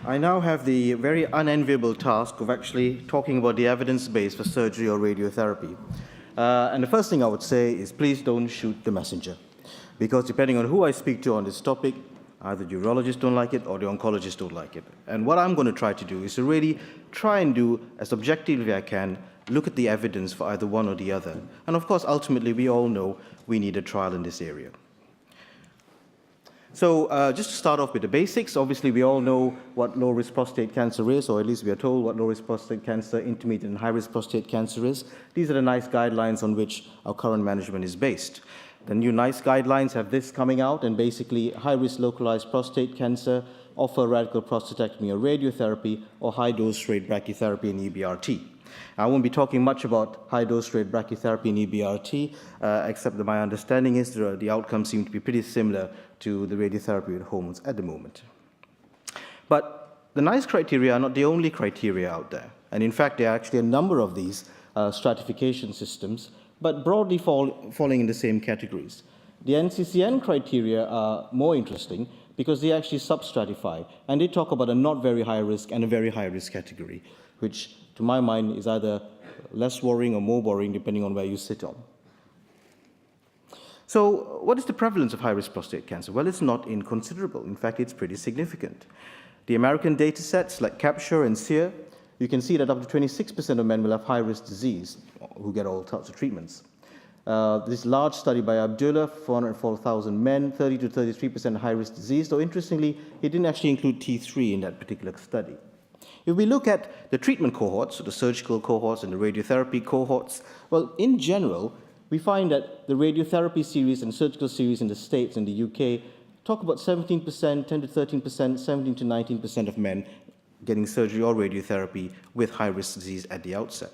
I now have the very unenviable task of actually talking about the evidence base for surgery or radiotherapy. And the first thing I would say is please don't shoot the messenger, because depending on who I speak to on this topic, either the urologists don't like it or the oncologists don't like it. And what I'm going to try to do is to really try and do as objectively as I can, look at the evidence for either one or the other. And of course, ultimately, we all know we need a trial in this area. So just to start off with the basics, obviously we all know what low-risk prostate cancer is, or at least we are told what low-risk prostate cancer, intermediate and high-risk prostate cancer is. These are the NICE guidelines on which our current management is based. The new NICE guidelines have this coming out, and basically high-risk localized prostate cancer, offer radical prostatectomy or radiotherapy, or high-dose rate brachytherapy and EBRT. I won't be talking much about high-dose rate brachytherapy and EBRT, except that my understanding is the outcomes seem to be pretty similar to the radiotherapy with hormones at the moment. But the NICE criteria are not the only criteria out there. And in fact, there are actually a number of these stratification systems, but broadly falling in the same categories. The NCCN criteria are more interesting because they actually sub-stratify, and they talk about a not very high risk and a very high risk category, which to my mind is either less worrying or more worrying depending on where you sit on. So what is the prevalence of high-risk prostate cancer? Well, it's not inconsiderable. In fact, it's pretty significant. The American data sets like CAPTURE and SEER, you can see that up to 26% of men will have high-risk disease who get all sorts of treatments. This large study by Abdullah, 404,000 men, 30 to 33% high-risk disease, though interestingly, he didn't actually include T3 in that particular study. If we look at the treatment cohorts, so the surgical cohorts and the radiotherapy cohorts, well, in general, we find that the radiotherapy series and surgical series in the States and the UK talk about 17%, 10 to 13%, 17 to 19% of men getting surgery or radiotherapy with high-risk disease at the outset.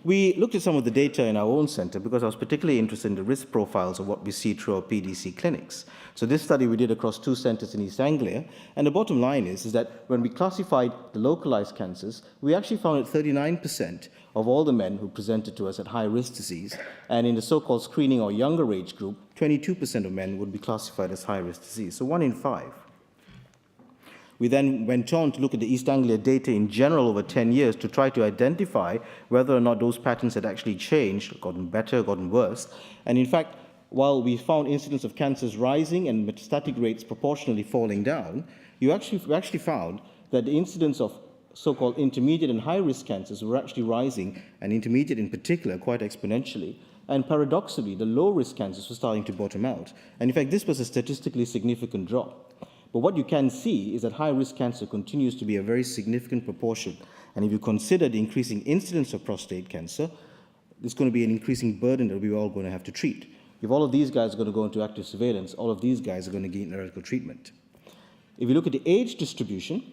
We looked at some of the data in our own center because I was particularly interested in the risk profiles of what we see through our PDC clinics. So this study we did across 2 centers in East Anglia, and the bottom line is that when we classified the localized cancers, we actually found that 39% of all the men who presented to us had high-risk disease, and in the so-called screening or younger age group, 22% of men would be classified as high-risk disease, so 1 in 5. We then went on to look at the East Anglia data in general over 10 years to try to identify whether or not those patterns had actually changed, gotten better, gotten worse. And in fact, while we found incidence of cancers rising and metastatic rates proportionally falling down, we actually found that the incidence of so-called intermediate and high-risk cancers were actually rising, and intermediate in particular quite exponentially. And paradoxically, the low-risk cancers were starting to bottom out. And in fact, this was a statistically significant drop. But what you can see is that high-risk cancer continues to be a very significant proportion. And if you consider the increasing incidence of prostate cancer, there's going to be an increasing burden that we're all going to have to treat. If all of these guys are going to go into active surveillance, all of these guys are going to gain radical treatment. If you look at the age distribution,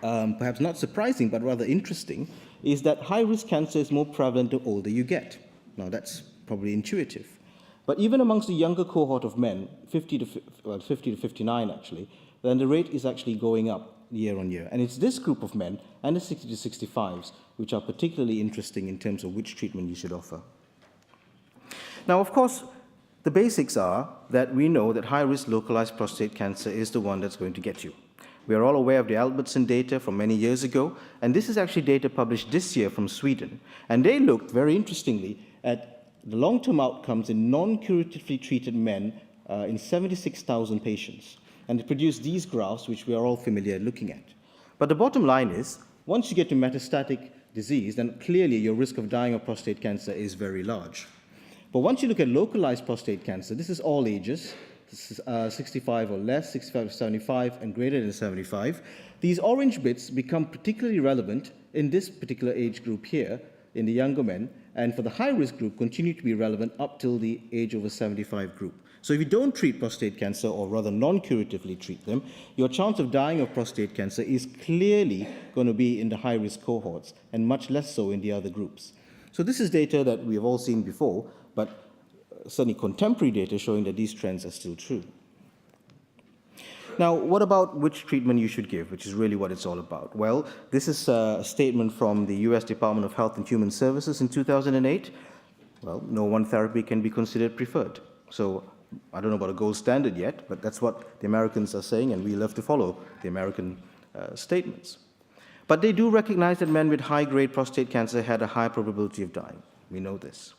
perhaps not surprising, but rather interesting, is that high-risk cancer is more prevalent the older you get. Now, that's probably intuitive. But even amongst the younger cohort of men, 50 to 59 actually, then the rate is actually going up year on year. And it's this group of men and the 60 to 65s which are particularly interesting in terms of which treatment you should offer. Now, of course, the basics are that we know that high-risk localized prostate cancer is the one that's going to get you. We are all aware of the Albertson data from many years ago, and this is actually data published this year from Sweden. And they looked, very interestingly, at the long-term outcomes in non-curatively treated men in 76,000 patients. And they produced these graphs, which we are all familiar looking at. But the bottom line is, once you get to metastatic disease, then clearly your risk of dying of prostate cancer is very large. But once you look at localized prostate cancer, this is all ages. This is 65 or less, 65 to 75, and greater than 75. These orange bits become particularly relevant in this particular age group here, in the younger men, and for the high-risk group, continue to be relevant up till the age over 75 group. So if you don't treat prostate cancer, or rather non-curatively treat them, your chance of dying of prostate cancer is clearly going to be in the high-risk cohorts, and much less so in the other groups. So this is data that we have all seen before, but certainly contemporary data showing that these trends are still true. Now, what about which treatment you should give, which is really what it's all about? Well, this is a statement from the US Department of Health and Human Services in 2008. Well, no one therapy can be considered preferred. So I don't know about a gold standard yet, but that's what the Americans are saying, and we love to follow the American statements. But they do recognize that men with high-grade prostate cancer had a high probability of dying. We know this.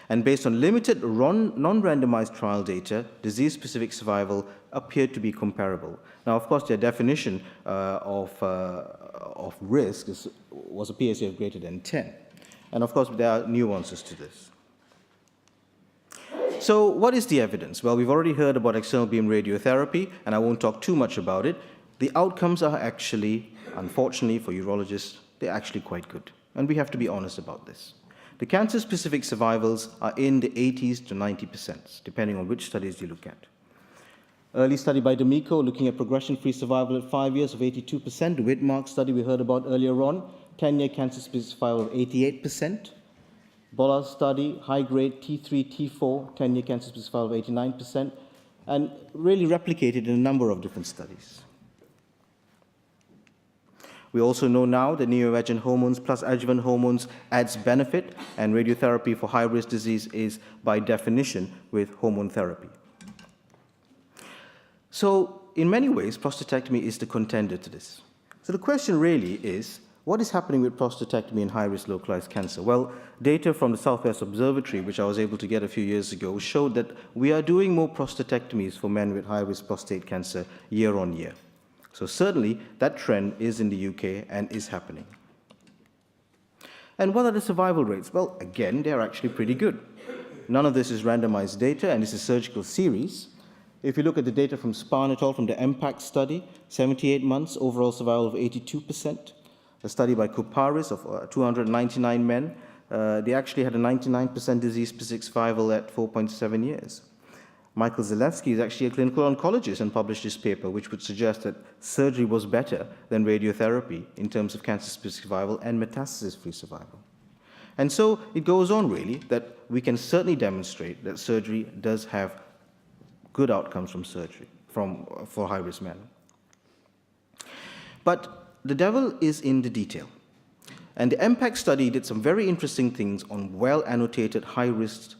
And based on limited non-randomized trial data, disease-specific survival appeared to be comparable. Now, of course, their definition of risk was a PSA of greater than 10. And of course, there are nuances to this. So what is the evidence? Well, we've already heard about external beam radiotherapy, and I won't talk too much about it. The outcomes are actually, unfortunately for urologists, they're actually quite good. And we have to be honest about this. The cancer-specific survivals are in the 80s to 90%, depending on which studies you look at. Early study by D'Amico looking at progression-free survival at 5 years of 82%. The Whitmark study we heard about earlier on, 10-year cancer-specific survival of 88%. Bola study, high-grade T3, T4, 10-year cancer-specific survival of 89%, and really replicated in a number of different studies. We also know now that neoadjuvant hormones plus adjuvant hormones adds benefit, and radiotherapy for high-risk disease is, by definition, with hormone therapy. So, in many ways, prostatectomy is the contender to this. So the question really is, what is happening with prostatectomy in high-risk localized cancer? Well, data from the Southwest Observatory, which I was able to get a few years ago, showed that we are doing more prostatectomies for men with high-risk prostate cancer year on year. So certainly, that trend is in the UK and is happening. And what are the survival rates? Well, again, they're actually pretty good. None of this is randomized data, and this is surgical series. If you look at the data from Spahn et al. From the MPACT study, 78 months, overall survival of 82%. A study by Kuparis of 299 men, they actually had a 99% disease-specific survival at 4.7 years. Michael Zalewski is actually a clinical oncologist and published this paper, which would suggest that surgery was better than radiotherapy in terms of cancer-specific survival and metastasis-free survival. And so it goes on, really, that we can certainly demonstrate that surgery does have good outcomes from surgery for high-risk men. But the devil is in the detail. And the MPACT study did some very interesting things on well-annotated high-risk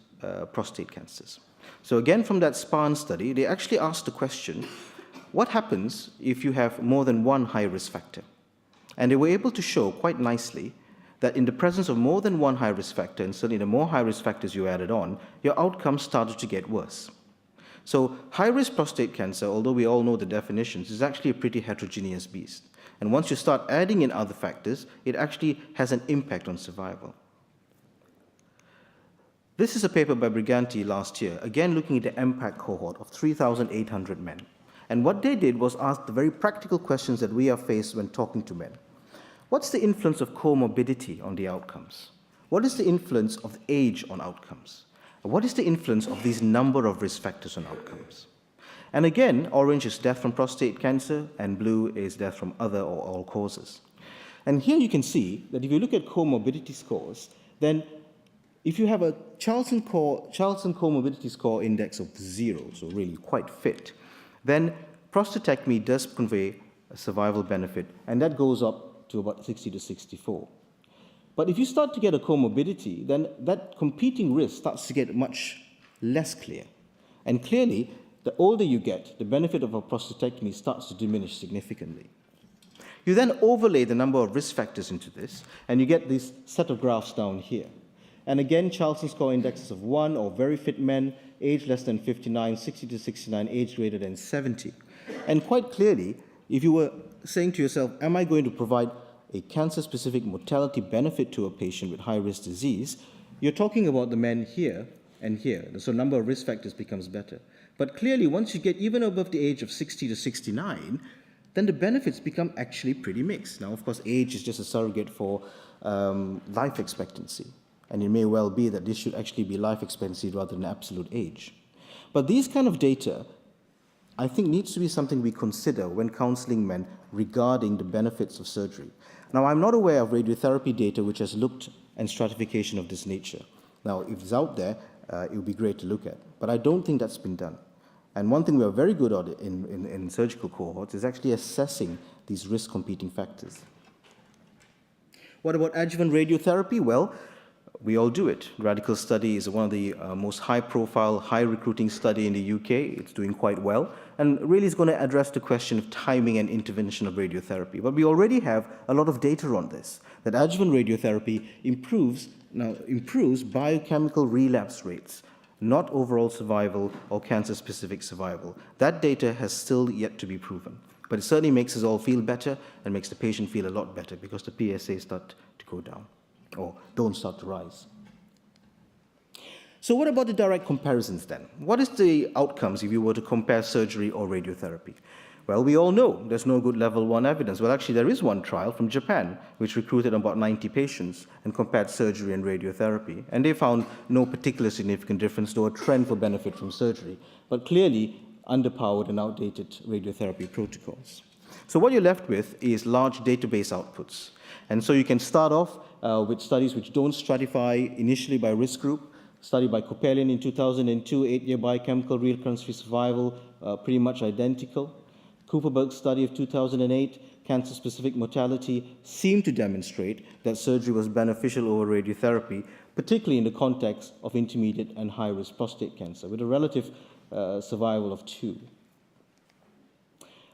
prostate cancers. So again, from that Spahn study, they actually asked the question, what happens if you have more than one high-risk factor? And they were able to show quite nicely that in the presence of more than one high-risk factor, and certainly the more high-risk factors you added on, your outcomes started to get worse. So high-risk prostate cancer, although we all know the definitions, is actually a pretty heterogeneous beast. And once you start adding in other factors, it actually has an impact on survival. This is a paper by Briganti last year, again looking at the MPACT cohort of 3,800 men. And what they did was ask the very practical questions that we are faced when talking to men. What's the influence of comorbidity on the outcomes? What is the influence of age on outcomes? What is the influence of these number of risk factors on outcomes? And again, orange is death from prostate cancer, and blue is death from other or all causes. And here you can see that if you look at comorbidity scores, then if you have a Charlson comorbidity score index of 0, so really quite fit, then prostatectomy does convey a survival benefit, and that goes up to about 60 to 64. But if you start to get a comorbidity, then that competing risk starts to get much less clear. And clearly, the older you get, the benefit of a prostatectomy starts to diminish significantly. You then overlay the number of risk factors into this, and you get this set of graphs down here. And again, Charlson score indexes of 1 or very fit men, age less than 59, 60 to 69, age greater than 70. And quite clearly, if you were saying to yourself, am I going to provide a cancer-specific mortality benefit to a patient with high-risk disease, you're talking about the men here and here. So number of risk factors becomes better. But clearly, once you get even above the age of 60 to 69, then the benefits become actually pretty mixed. Now, of course, age is just a surrogate for life expectancy. And it may well be that this should actually be life expectancy rather than absolute age. But these kind of data, I think, needs to be something we consider when counseling men regarding the benefits of surgery. Now, I'm not aware of radiotherapy data which has looked at stratification of this nature. Now, if it's out there, it would be great to look at. But I don't think that's been done. And one thing we are very good at in surgical cohorts is actually assessing these risk-competing factors. What about adjuvant radiotherapy? Well, we all do it. Radical study is one of the most high-profile, high-recruiting study in the UK. It's doing quite well, and really is going to address the question of timing and intervention of radiotherapy. But we already have a lot of data on this, that adjuvant radiotherapy improves biochemical relapse rates, not overall survival or cancer-specific survival. That data has still yet to be proven. But it certainly makes us all feel better and makes the patient feel a lot better because the PSA start to go down or don't start to rise. So what about the direct comparisons then? What is the outcomes if you were to compare surgery or radiotherapy? Well, we all know there's no good level 1 evidence. Well, actually, there is one trial from Japan which recruited about 90 patients and compared surgery and radiotherapy. And they found no particular significant difference, though a trend for benefit from surgery, but clearly underpowered and outdated radiotherapy protocols. So what you're left with is large database outputs. And so you can start off with studies which don't stratify initially by risk group. Study by Kopelian in 2002, 8-year biochemical recurrence-free survival, pretty much identical. Cooperberg's study of 2008, cancer-specific mortality, seemed to demonstrate that surgery was beneficial over radiotherapy, particularly in the context of intermediate and high-risk prostate cancer, with a relative survival of 2.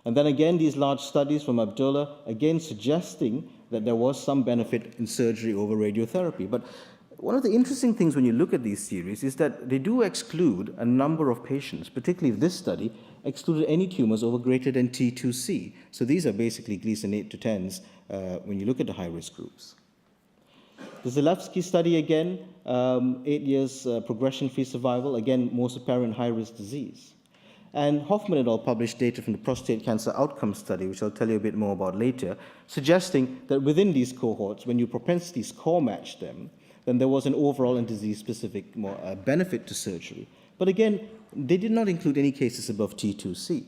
And then again, these large studies from Abdullah, again suggesting that there was some benefit in surgery over radiotherapy. But one of the interesting things when you look at these series is that they do exclude a number of patients, particularly this study excluded any tumors over greater than T2C. So these are basically Gleason 8 to 10s when you look at the high-risk groups. The Zalewski study again, 8 years progression-free survival, again most apparent high-risk disease. And Hoffman et al. Published data from the prostate cancer outcome study, which I'll tell you a bit more about later, suggesting that within these cohorts, when you propensity score match them, then there was an overall and disease-specific benefit to surgery. But again, they did not include any cases above T2C.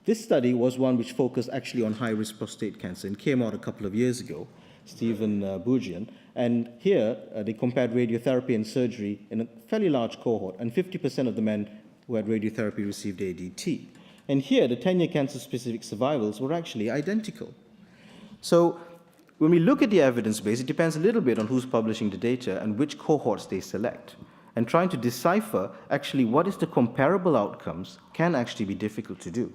This study was one which focused actually on high-risk prostate cancer and came out a couple of years ago, Stephen Bourgian. And here, they compared radiotherapy and surgery in a fairly large cohort, and 50% of the men who had radiotherapy received ADT. And here, the 10-year cancer-specific survivals were actually identical. So when we look at the evidence base, it depends a little bit on who's publishing the data and which cohorts they select. And trying to decipher actually what is the comparable outcomes can actually be difficult to do.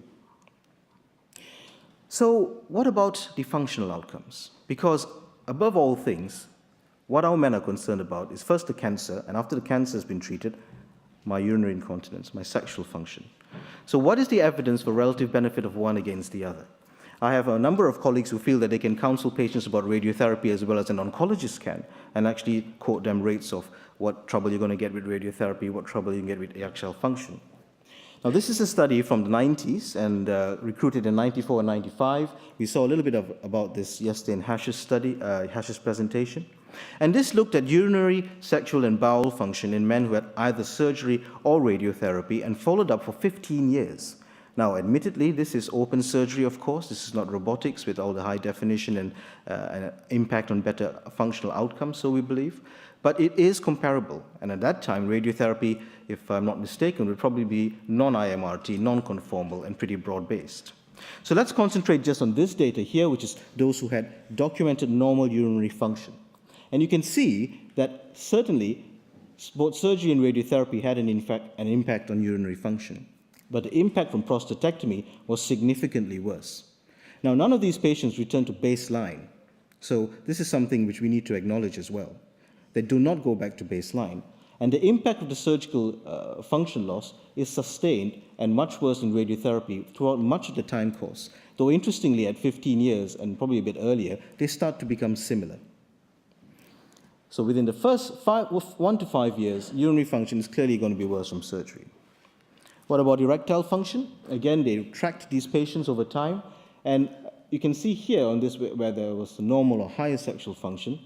So what about the functional outcomes? Because above all things, what our men are concerned about is first the cancer, and after the cancer has been treated, my urinary incontinence, my sexual function. So what is the evidence for relative benefit of one against the other? I have a number of colleagues who feel that they can counsel patients about radiotherapy as well as an oncologist can, and actually quote them rates of what trouble you're going to get with radiotherapy, what trouble you can get with erectile function. Now, this is a study from the 90s and recruited in 94 and 95. We saw a little bit about this yesterday in Hash's study, Hash's presentation. And this looked at urinary, sexual, and bowel function in men who had either surgery or radiotherapy and followed up for 15 years. Now, admittedly, this is open surgery, of course. This is not robotics with all the high definition and impact on better functional outcomes, so we believe. But it is comparable. And at that time, radiotherapy, if I'm not mistaken, would probably be non-IMRT, non-conformal, and pretty broad-based. So let's concentrate just on this data here, which is those who had documented normal urinary function. And you can see that certainly both surgery and radiotherapy had an impact on urinary function. But the impact from prostatectomy was significantly worse. Now, none of these patients returned to baseline. So this is something which we need to acknowledge as well. They do not go back to baseline. And the impact of the surgical function loss is sustained and much worse in radiotherapy throughout much of the time course. Though interestingly, at 15 years and probably a bit earlier, they start to become similar. So within the first 1 to 5 years, urinary function is clearly going to be worse from surgery. What about erectile function? Again, they tracked these patients over time, and you can see here on this where there was normal or higher sexual function.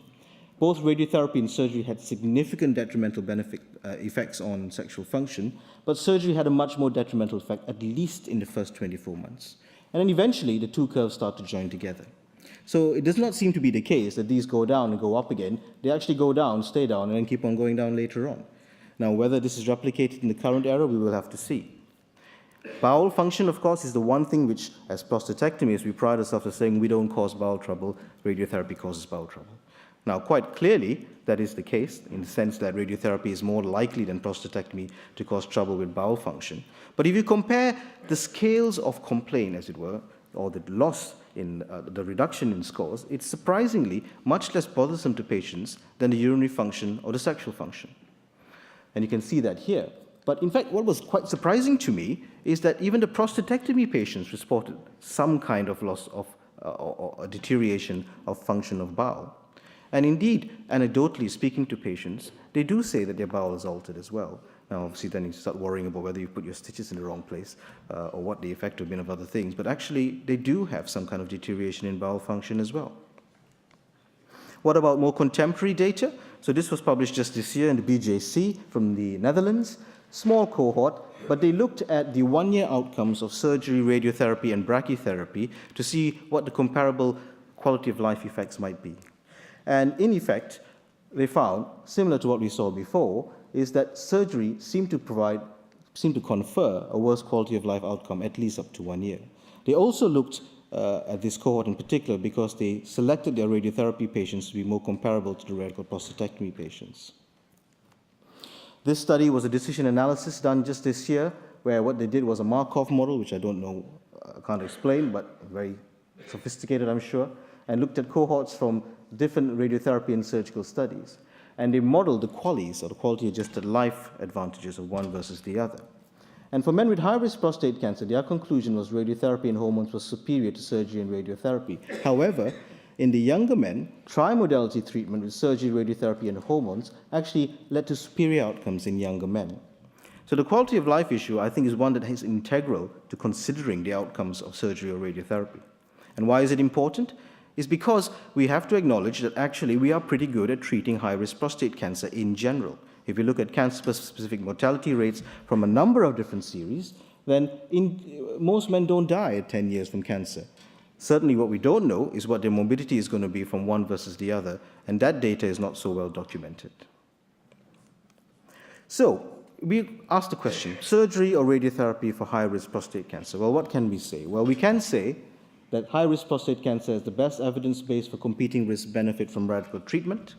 Both radiotherapy and surgery had significant detrimental effects on sexual function, but surgery had a much more detrimental effect, at least in the first 24 months. And then eventually, the two curves start to join together. So it does not seem to be the case that these go down and go up again. They actually go down, stay down, and then keep on going down later on. Now, whether this is replicated in the current era, we will have to see. Bowel function, of course, is the one thing which, as prostatectomists, we pride ourselves as saying we don't cause bowel trouble, radiotherapy causes bowel trouble. Now, quite clearly, that is the case in the sense that radiotherapy is more likely than prostatectomy to cause trouble with bowel function. But if you compare the scales of complaint, as it were, or the loss in the reduction in scores, it's surprisingly much less bothersome to patients than the urinary function or the sexual function. And you can see that here. But in fact, what was quite surprising to me is that even the prostatectomy patients reported some kind of loss of or a deterioration of function of bowel. And indeed, anecdotally speaking to patients, they do say that their bowel is altered as well. Now, obviously, then you start worrying about whether you put your stitches in the wrong place or what the effect have been of other things. But actually, they do have some kind of deterioration in bowel function as well. What about more contemporary data? So this was published just this year in the BJC from the Netherlands. Small cohort, but they looked at the one-year outcomes of surgery, radiotherapy, and brachytherapy to see what the comparable quality of life effects might be. And in effect, they found, similar to what we saw before, is that surgery seemed to confer a worse quality of life outcome, at least up to 1 year. They also looked at this cohort in particular because they selected their radiotherapy patients to be more comparable to the radical prostatectomy patients. This study was a decision analysis done just this year, where what they did was a Markov model, which I don't know, I can't explain, but very sophisticated, I'm sure, and looked at cohorts from different radiotherapy and surgical studies. And they modeled the QOLs, or the quality-adjusted life advantages of one versus the other. And for men with high-risk prostate cancer, their conclusion was radiotherapy and hormones was superior to surgery and radiotherapy. However, in the younger men, tri-modality treatment with surgery, radiotherapy, and hormones actually led to superior outcomes in younger men. So the quality of life issue, I think, is one that is integral to considering the outcomes of surgery or radiotherapy. And why is it important? It's because we have to acknowledge that actually we are pretty good at treating high-risk prostate cancer in general. If you look at cancer-specific mortality rates from a number of different series, then most men don't die at 10 years from cancer. Certainly what we don't know is what their morbidity is going to be from one versus the other, and that data is not so well documented. So we asked the question, surgery or radiotherapy for high-risk prostate cancer? Well, what can we say? Well, we can say that high-risk prostate cancer is the best evidence base for competing risk-benefit from radical treatment,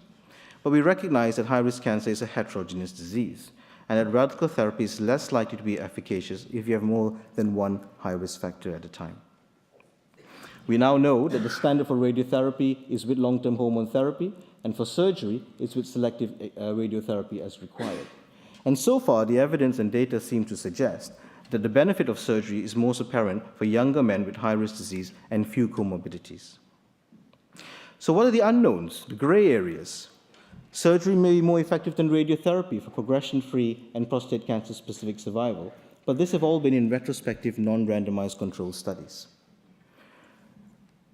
but we recognize that high-risk cancer is a heterogeneous disease, and that radical therapy is less likely to be efficacious if you have more than one high-risk factor at a time. We now know that the standard for radiotherapy is with long-term hormone therapy, and for surgery, it's with selective radiotherapy as required. And so far, the evidence and data seem to suggest that the benefit of surgery is most apparent for younger men with high-risk disease and few comorbidities. So what are the unknowns, the gray areas? Surgery may be more effective than radiotherapy for progression-free and prostate cancer-specific survival, but these have all been in retrospective, non-randomized controlled studies.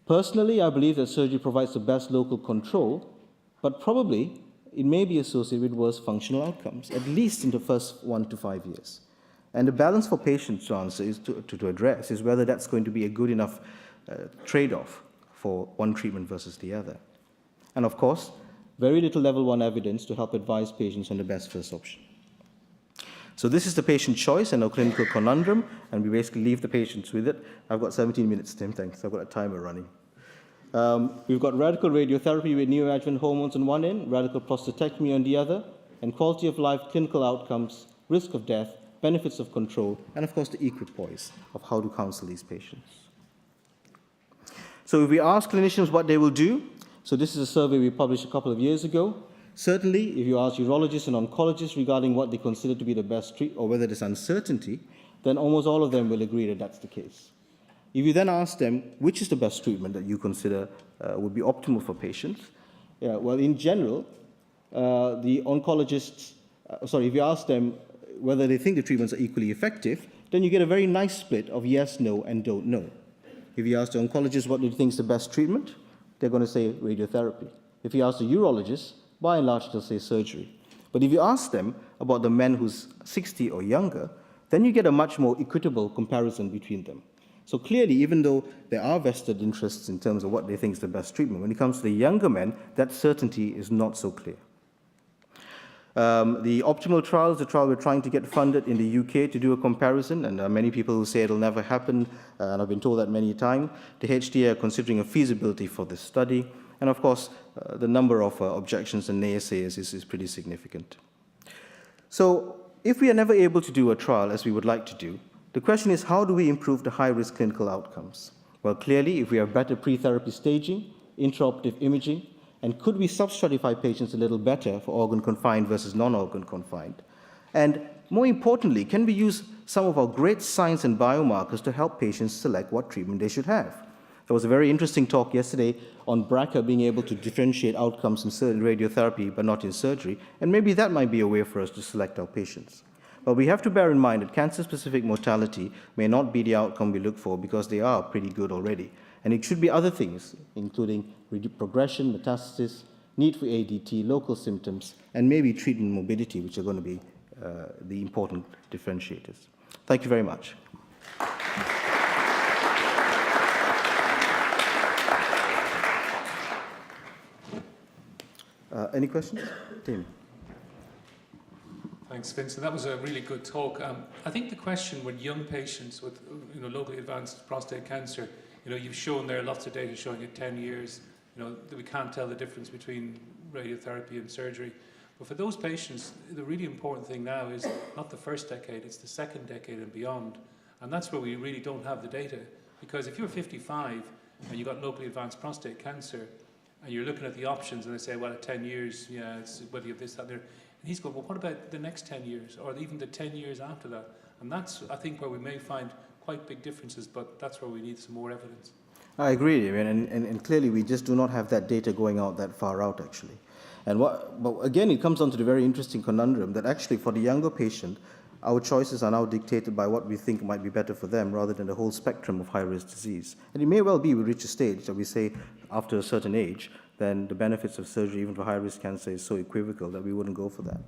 Personally, I believe that surgery provides the best local control, but probably it may be associated with worse functional outcomes, at least in the first 1 to 5 years. And the balance for patients to answer is to address is whether that's going to be a good enough trade-off for one treatment versus the other. And of course, very little level 1 evidence to help advise patients on the best first option. So this is the patient choice and our clinical conundrum, and we basically leave the patients with it. I've got 17 minutes, Tim, thanks. I've got a timer running. We've got radical radiotherapy with neoadjuvant hormones on one end, radical prostatectomy on the other, and quality of life, clinical outcomes, risk of death, benefits of control, and of course the equipoise of how to counsel these patients. So if we ask clinicians what they will do, so this is a survey we published a couple of years ago. Certainly, if you ask urologists and oncologists regarding what they consider to be the best treatment, or whether there's uncertainty, then almost all of them will agree that that's the case. If you then ask them, which is the best treatment that you consider would be optimal for patients? Well, in general, the oncologists, if you ask them whether they think the treatments are equally effective, then you get a very nice split of yes, no, and don't know. If you ask the oncologist what they think is the best treatment, they're going to say radiotherapy. If you ask the urologist, by and large, they'll say surgery. But if you ask them about the men who's 60 or younger, then you get a much more equitable comparison between them. So clearly, even though there are vested interests in terms of what they think is the best treatment, when it comes to the younger men, that certainty is not so clear. The optimal trial is a trial we're trying to get funded in the UK to do a comparison, and there are many people who say it'll never happen, and I've been told that many times. The HTA are considering a feasibility for this study, And of course, the number of objections and naysayers is pretty significant. So if we are never able to do a trial as we would like to do, the question is, how do we improve the high-risk clinical outcomes? Well, clearly, if we have better pre-therapy staging, intraoperative imaging, and could we substratify patients a little better for organ confined versus non-organ confined? And more importantly, can we use some of our great science and biomarkers to help patients select what treatment they should have? There was a very interesting talk yesterday on BRCA being able to differentiate outcomes in radiotherapy but not in surgery, and maybe that might be a way for us to select our patients. But we have to bear in mind that cancer-specific mortality may not be the outcome we look for because they are pretty good already. And it should be other things, including progression, metastasis, need for ADT, local symptoms, and maybe treatment morbidity, which are going to be the important differentiators. Thank you very much. Any questions? Tim. Thanks, Vincent. That was a really good talk. I think the question with young patients with locally advanced prostate cancer, you've shown there lots of data showing at 10 years, that we can't tell the difference between radiotherapy and surgery. But for those patients, the really important thing now is not the first decade, it's the second decade and beyond. And that's where we really don't have the data. Because if you're 55 and you've got locally advanced prostate cancer, and you're looking at the options and they say, well, at 10 years, yeah, it's whether you have this, that, there. And he's going, well, what about the next 10 years or even the 10 years after that? And that's, I think, where we may find quite big differences, but that's where we need some more evidence. I agree, and clearly we just do not have that data going out that far out, actually. But again, it comes down to the very interesting conundrum that actually for the younger patient, our choices are now dictated by what we think might be better for them rather than the whole spectrum of high-risk disease. And it may well be we reach a stage that we say after a certain age, then the benefits of surgery, even for high-risk cancer, is so equivocal that we wouldn't go for that.